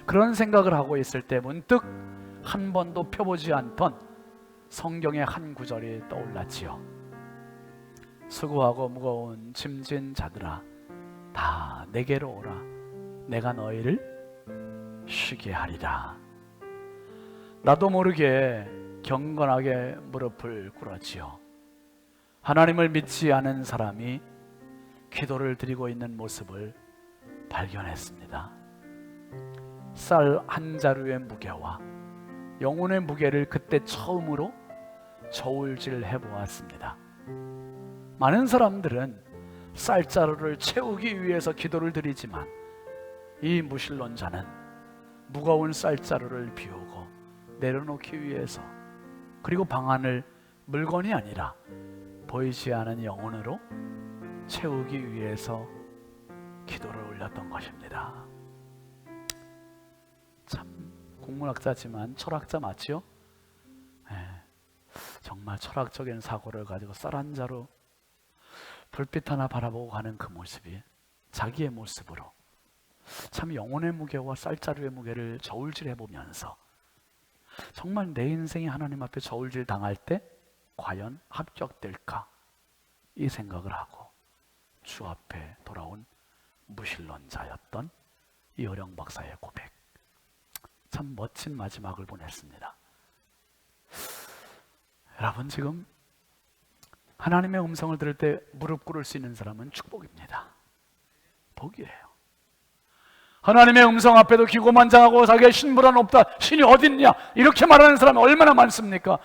Speaker 2: 그런 생각을 하고 있을 때 문득 한 번도 펴보지 않던 성경의 한 구절이 떠올랐지요. 수고하고 무거운 짐진 자들아 다 내게로 오라. 내가 너희를 쉬게 하리라. 나도 모르게 경건하게 무릎을 꿇었지요. 하나님을 믿지 않은 사람이 기도를 드리고 있는 모습을 발견했습니다. 쌀 한 자루의 무게와 영혼의 무게를 그때 처음으로 저울질 해보았습니다. 많은 사람들은 쌀자루를 채우기 위해서 기도를 드리지만, 이 무신론자는 무거운 쌀자루를 비우고 내려놓기 위해서, 그리고 방안을 물건이 아니라 보이지 않은 영혼으로 채우기 위해서 기도를 올렸던 것입니다. 참 국문학자지만 철학자 맞지요? 정말 철학적인 사고를 가지고 쌀 한 자루 불빛 하나 바라보고 가는 그 모습이 자기의 모습으로 참 영혼의 무게와 쌀자루의 무게를 저울질 해보면서, 정말 내 인생이 하나님 앞에 저울질 당할 때 과연 합격될까, 이 생각을 하고 주 앞에 돌아온 무신론자였던 이어령 박사의 고백, 참 멋진 마지막을 보냈습니다. 여러분, 지금 하나님의 음성을 들을 때 무릎 꿇을 수 있는 사람은 축복입니다. 복이에요. 하나님의 음성 앞에도 기고만장하고 자기의 신보다 높다, 신이 어딨냐, 이렇게 말하는 사람이 얼마나 많습니까?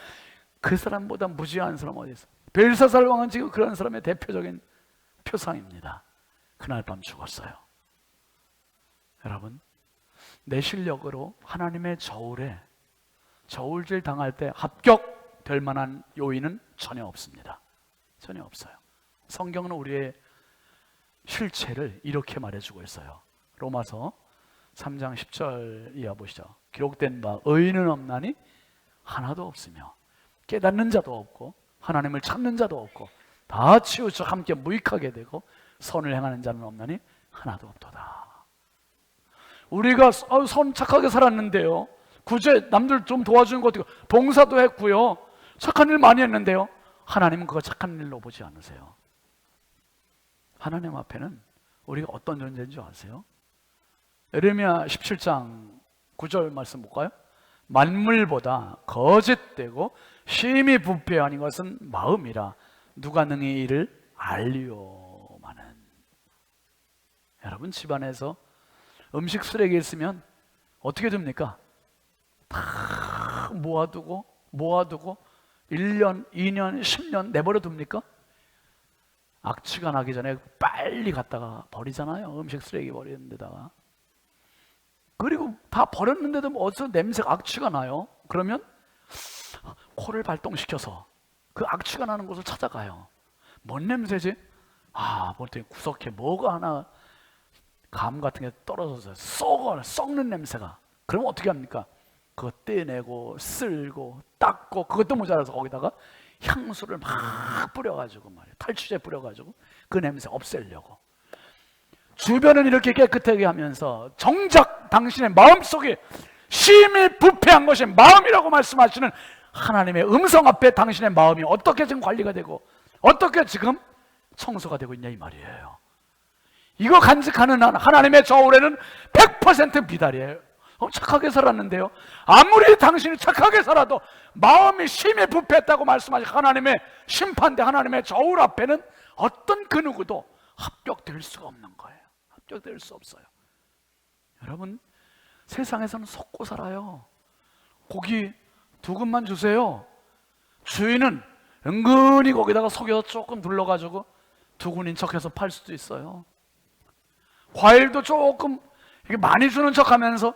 Speaker 2: 그 사람보다 무지한 사람 어디 있어? 벨사살 왕은 지금 그런 사람의 대표적인 표상입니다. 그날 밤 죽었어요. 여러분, 내 실력으로 하나님의 저울질 당할 때 합격될 만한 요인은 전혀 없습니다. 전혀 없어요. 성경은 우리의 실체를 이렇게 말해주고 있어요. 로마서 3장 10절 이하 보시죠. 기록된 바 의인은 없나니 하나도 없으며 깨닫는 자도 없고 하나님을 찾는 자도 없고 다 치우쳐 함께 무익하게 되고 선을 행하는 자는 없나니 하나도 없도다. 우리가 선 착하게 살았는데요, 구제 남들 좀 도와주는 것도 봉사도 했고요, 착한 일 많이 했는데요, 하나님은 그거 착한 일로 보지 않으세요. 하나님 앞에는 우리가 어떤 존재인 줄 아세요? 예레미야 17장 9절 말씀 볼까요? 만물보다 거짓되고 심히 부패한 것은 마음이라 누가 능히 이를 알리오마는. 여러분, 집안에서 음식 쓰레기 있으면 어떻게 됩니까? 다 모아두고 1년, 2년, 10년 내버려 둡니까? 악취가 나기 전에 빨리 갖다가 버리잖아요. 음식 쓰레기 버리는 데다가. 그리고 다 버렸는데도 어디서 냄새가, 악취가 나요. 그러면 코를 발동시켜서 그 악취가 나는 곳을 찾아가요. 뭔 냄새지? 보통 구석에 뭐가 하나, 감 같은 게 떨어져서 썩는 냄새가. 그러면 어떻게 합니까? 그거 떼내고 쓸고 닦고, 그것도 모자라서 거기다가 향수를 막 뿌려가지고 말이에요. 탈취제 뿌려가지고 그 냄새 없애려고. 주변은 이렇게 깨끗하게 하면서 정작 당신의 마음속에 심히 부패한 것이 마음이라고 말씀하시는 하나님의 음성 앞에 당신의 마음이 어떻게 지금 관리가 되고 어떻게 지금 청소가 되고 있냐, 이 말이에요. 이거 간직하는 한 하나님의 저울에는 100% 미달이에요. 착하게 살았는데요, 아무리 당신이 착하게 살아도 마음이 심히 부패했다고 말씀하신 하나님의 심판대, 하나님의 저울 앞에는 어떤 그 누구도 합격될 수가 없는 거예요. 합격될 수 없어요. 여러분, 세상에서는 속고 살아요. 고기 2근만 주세요. 주인은 은근히 거기다가 속여서 조금 둘러가지고 2근인 척해서 팔 수도 있어요. 과일도 조금 이렇게 많이 주는 척하면서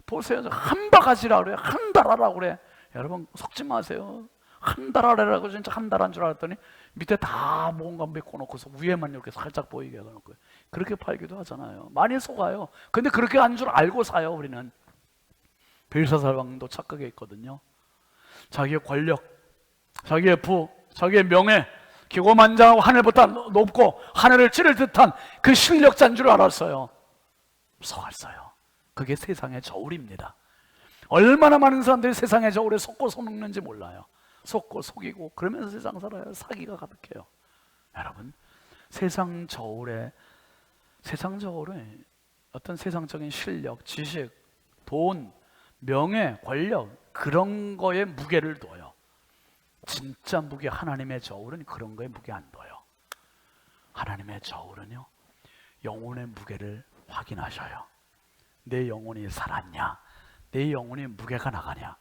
Speaker 2: 보세요, 한 바가지라 그래요, 한 달하라고 그래. 여러분 속지 마세요. 한 달 아래라고 진짜 한 달 한 줄 알았더니 밑에 다 뭔가 메꿔놓고서 위에만 이렇게 살짝 보이게 해놓고 그렇게 팔기도 하잖아요. 많이 속아요. 근데 그렇게 한 줄 알고 사요. 우리는 벨사살 왕도 착각에 있거든요. 자기의 권력, 자기의 부, 자기의 명예, 기고만장하고 하늘보다 높고 하늘을 찌를 듯한 그 실력자인 줄 알았어요. 속았어요. 그게 세상의 저울입니다. 얼마나 많은 사람들이 세상의 저울에 속고 속는지 몰라요. 속고 속이고 그러면서 세상 살아요. 사기가 가득해요. 여러분, 세상 저울에 어떤 세상적인 실력, 지식, 돈, 명예, 권력 그런 거에 무게를 둬요. 진짜 무게, 하나님의 저울은 그런 거에 무게 안 둬요. 하나님의 저울은요, 영혼의 무게를 확인하셔요. 내 영혼이 살았냐? 내 영혼이 무게가 나가냐?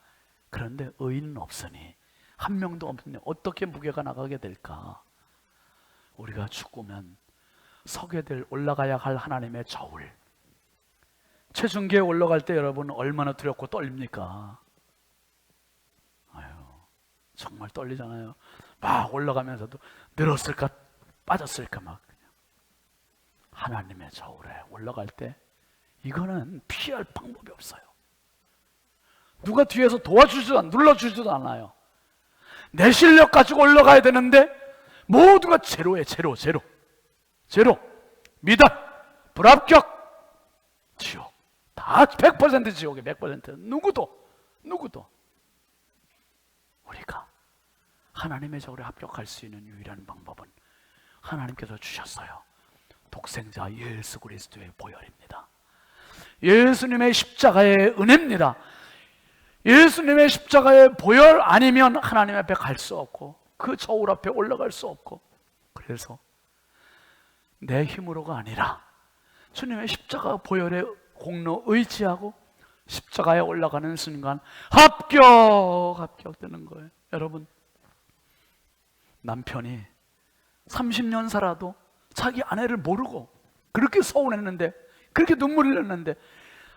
Speaker 2: 그런데 의인은 없으니, 한 명도 없으니 어떻게 무게가 나가게 될까? 우리가 죽으면 서게 될, 올라가야 할 하나님의 저울. 체중계에 올라갈 때 여러분 얼마나 두렵고 떨립니까? 아유, 정말 떨리잖아요. 막 올라가면서도 늘었을까 빠졌을까 막. 하나님의 저울에 올라갈 때 이거는 피할 방법이 없어요. 누가 뒤에서 도와주지도 눌러주지도 않아요. 내 실력 가지고 올라가야 되는데 모두가 제로에 제로. 미달, 불합격, 지옥. 다 100% 지옥에 100%. 누구도 우리가 하나님의 저울에 합격할 수 있는 유일한 방법은 하나님께서 주셨어요. 독생자 예수 그리스도의 보혈입니다. 예수님의 십자가의 은혜입니다. 예수님의 십자가의 보혈 아니면 하나님 앞에 갈 수 없고 그 저울 앞에 올라갈 수 없고, 그래서 내 힘으로가 아니라 주님의 십자가 보혈의 공로 의지하고 십자가에 올라가는 순간 합격되는 거예요. 여러분, 남편이 30년 살아도 자기 아내를 모르고 그렇게 서운했는데, 그렇게 눈물을 흘렸는데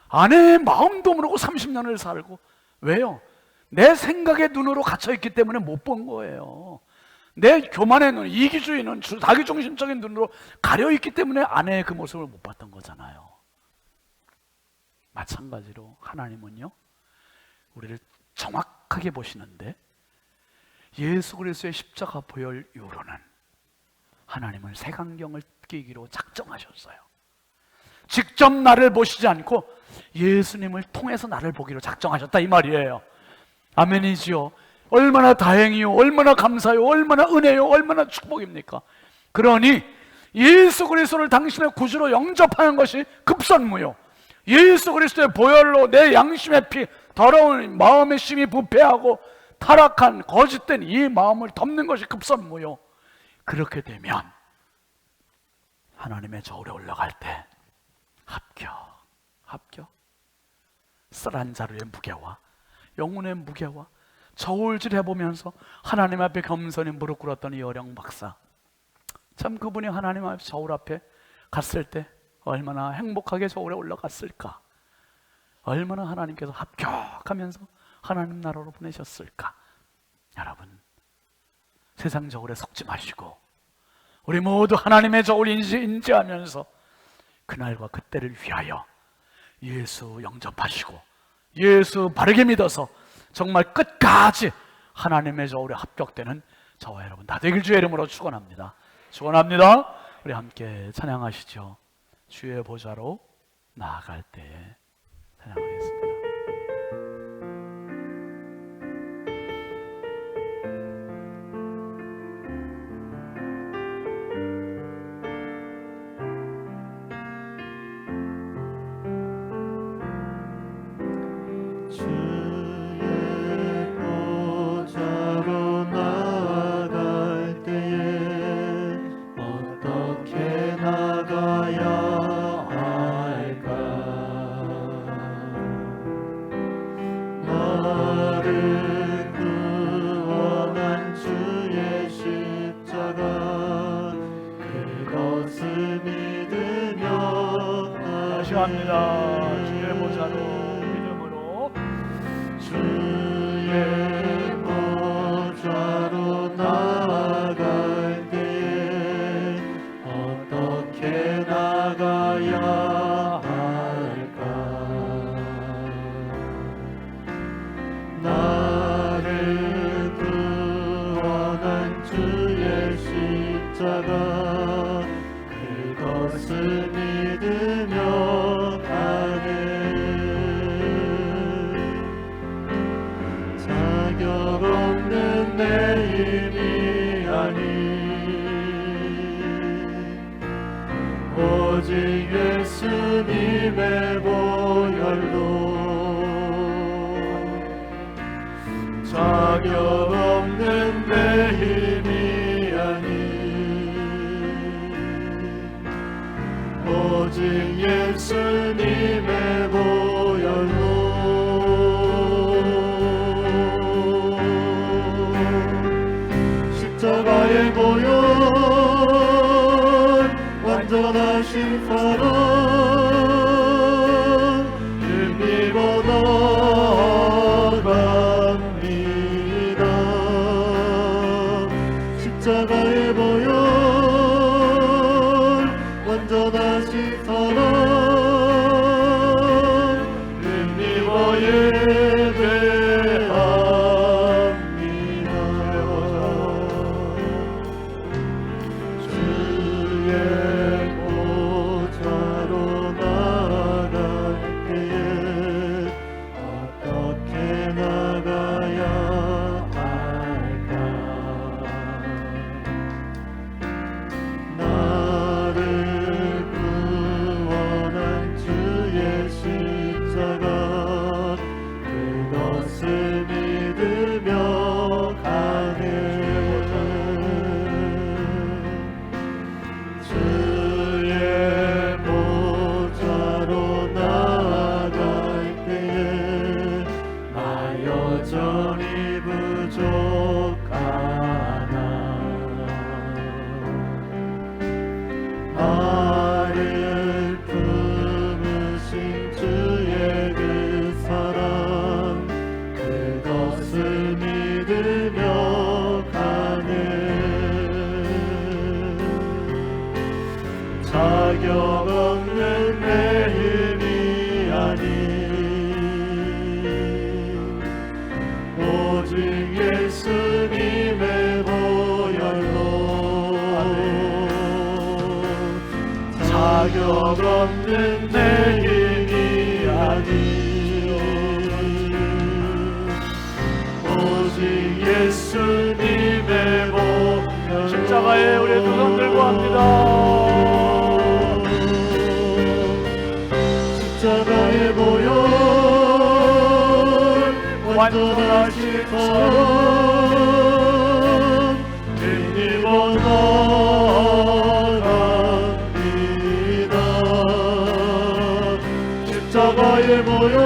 Speaker 2: 아내의 마음도 모르고 30년을 살고, 왜요? 내 생각의 눈으로 갇혀있기 때문에 못 본 거예요. 내 교만의 눈, 이기주의 눈, 자기중심적인 눈으로 가려있기 때문에 아내의 그 모습을 못 봤던 거잖아요. 마찬가지로 하나님은요, 우리를 정확하게 보시는데 예수 그리스도의 십자가 보혈 이후로는 하나님은 색안경을 끼기로 작정하셨어요. 직접 나를 보시지 않고 예수님을 통해서 나를 보기로 작정하셨다 이 말이에요. 아멘이지요. 얼마나 다행이요, 얼마나 감사요, 얼마나 은혜요, 얼마나 축복입니까? 그러니 예수 그리스도를 당신의 구주로 영접하는 것이 급선무요, 예수 그리스도의 보혈로 내 양심의 피, 더러운 마음의 심이 부패하고 타락한 거짓된 이 마음을 덮는 것이 급선무요. 그렇게 되면 하나님의 저울에 올라갈 때 합격. 쌀한 자루의 무게와 영혼의 무게와 저울질 해보면서 하나님 앞에 겸손히 무릎 꿇었던 이 어령 박사, 참 그분이 하나님 앞에 저울 앞에 갔을 때 얼마나 행복하게 저울에 올라갔을까, 얼마나 하나님께서 합격하면서 하나님 나라로 보내셨을까. 여러분, 세상 저울에 속지 마시고 우리 모두 하나님의 저울 인지하면서 그날과 그때를 위하여 예수 영접하시고 예수 바르게 믿어서 정말 끝까지 하나님의 저울에 합격되는 저와 여러분 다 되길 주의 이름으로 축원합니다. 우리 함께 찬양하시죠. 주의 보좌로 나아갈 때에 찬양하겠습니다. 합니다. 주의 보좌로 믿음으로 주의
Speaker 1: 할까? 나를 구원한 주의 십자가 그것을 믿으며 가네. 자격 없는 내 힘이 아닌 오직 예수님의 보혈로 자격 없는 내 힘이 아닌 오직 예수님의 보혈로 십자가의 보혈 완전하신 사랑 힘입어 나아갑니다. 십자가의 보혈 완전하신 사랑 힘입어 예배합니다. 주의 보좌로 나아갈 때에 어떻게 나가야 할까? 나를 구원한 주의 십자가 그것을 믿으며 가네. 주의 보좌로 나아갈 때에 나 여전히 부족하나. 나를 품으신 주의 그 사랑 그것을 믿으며 가네. 자격 없는 내 힘이 아닌 오직 예수님의 보혈로 자격 없는 내 힘이 아닌 오직 예수님의 보혈로
Speaker 2: 십자가에 우리의 두 손 들고 합니다.
Speaker 1: 십자가의 보혈 완전하신 사랑 힘입어 나아갑니다. 십자가의 보혈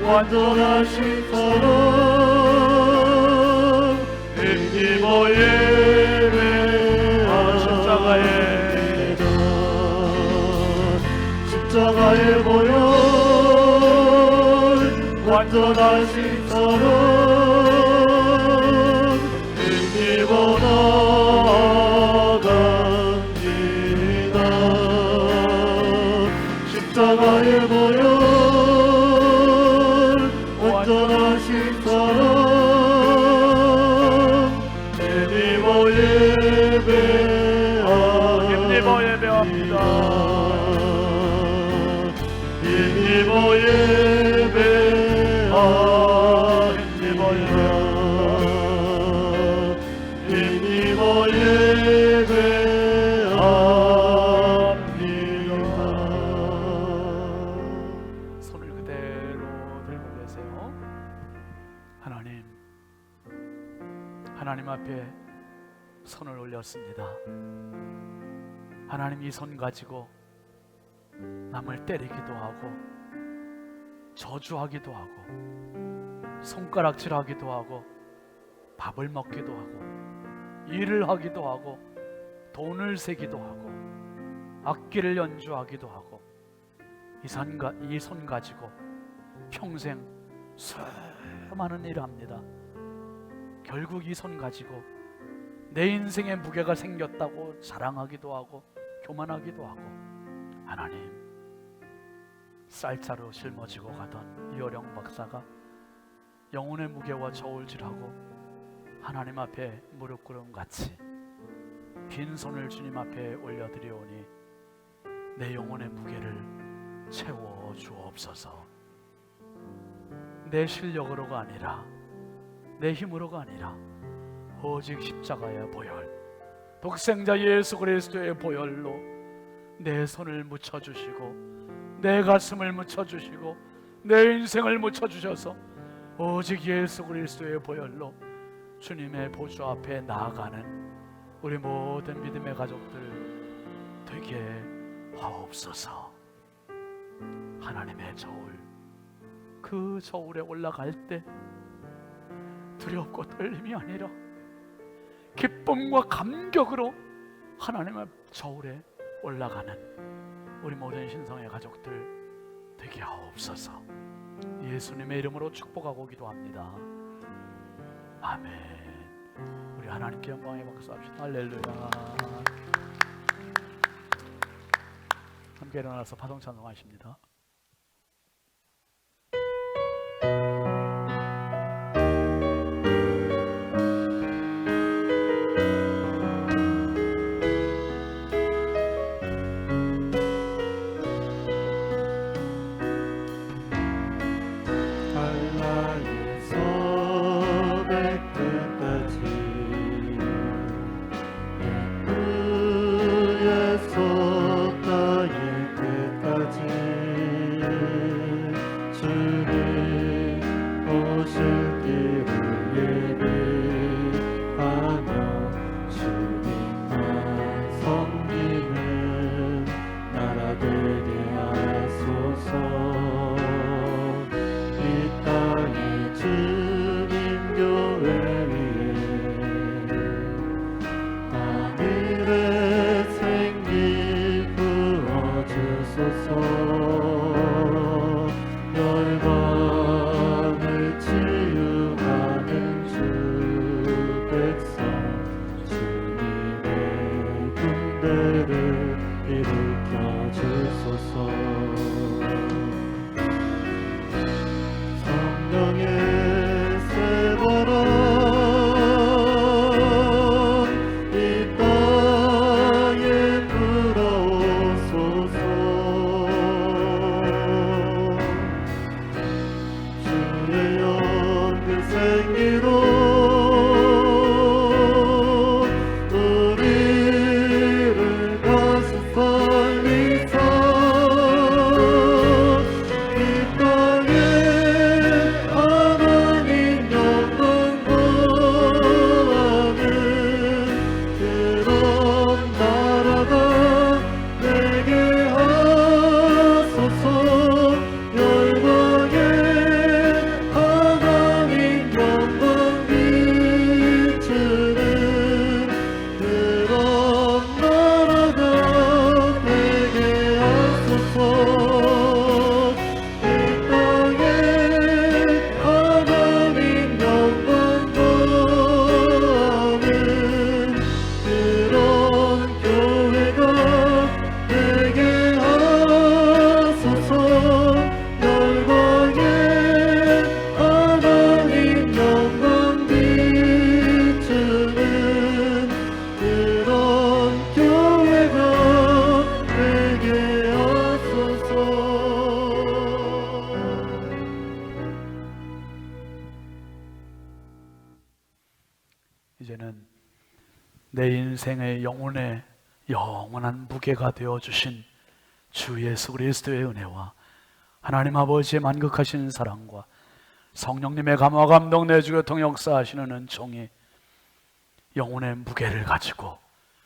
Speaker 1: 완전하신 사랑 힘입어 예배합니다. 십자가의 보혈 완전하신 사랑 힘입어 나아갑니다. 십자가의 보혈 완전하신 사랑 힘입어 예배합니다. 힘입어 예배합니다.
Speaker 2: 손을 그대로 들고 계세요. 하나님 앞에 손을 올렸습니다. 하나님, 이 손 가지고 남을 때리기도 하고 저주하기도 하고 손가락질하기도 하고 밥을 먹기도 하고 일을 하기도 하고 돈을 세기도 하고 악기를 연주하기도 하고 이 손 가지고 평생 수많은 일을 합니다. 결국 이 손 가지고 내 인생에 무게가 생겼다고 자랑하기도 하고 교만하기도 하고, 하나님, 쌀자루 짊어지고 가던 이어령 박사가 영혼의 무게와 저울질하고 하나님 앞에 무릎 꿇음 같이 빈손을 주님 앞에 올려드리오니 내 영혼의 무게를 채워 주옵소서. 내 실력으로가 아니라 내 힘으로가 아니라 오직 십자가의 보혈, 독생자 예수 그리스도의 보혈로 내 손을 묻혀주시고 내 가슴을 묻혀주시고 내 인생을 묻혀주셔서 오직 예수 그리스도의 보혈로 주님의 보좌 앞에 나아가는 우리 모든 믿음의 가족들 되게 하옵소서. 하나님의 저울, 그 저울에 올라갈 때 두렵고 떨림이 아니라 기쁨과 감격으로 하나님의 저울에 올라가는 우리 모든 신성의 가족들 되게 하옵소서. 예수님의 이름으로 축복하고 기도합니다. 아멘. 우리 하나님께 영광의 박수 합시다. 할렐루야. 함께 일어나서 파동 찬송하십니다. 이제는 내 인생의 영혼의 영원한 무게가 되어주신 주 예수 그리스도의 은혜와 하나님 아버지의 만극하신 사랑과 성령님의 감화 감동 내주 교통 역사하시는 은총이 영혼의 무게를 가지고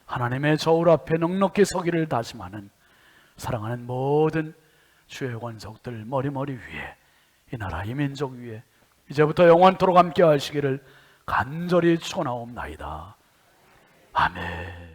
Speaker 2: 하나님의 저울 앞에 넉넉히 서기를 다짐하는 사랑하는 모든 주의 권속들 머리머리 위에 이 나라 이 민족 위에 이제부터 영원토록 함께 하시기를 간절히 축원하옵나이다. 아멘.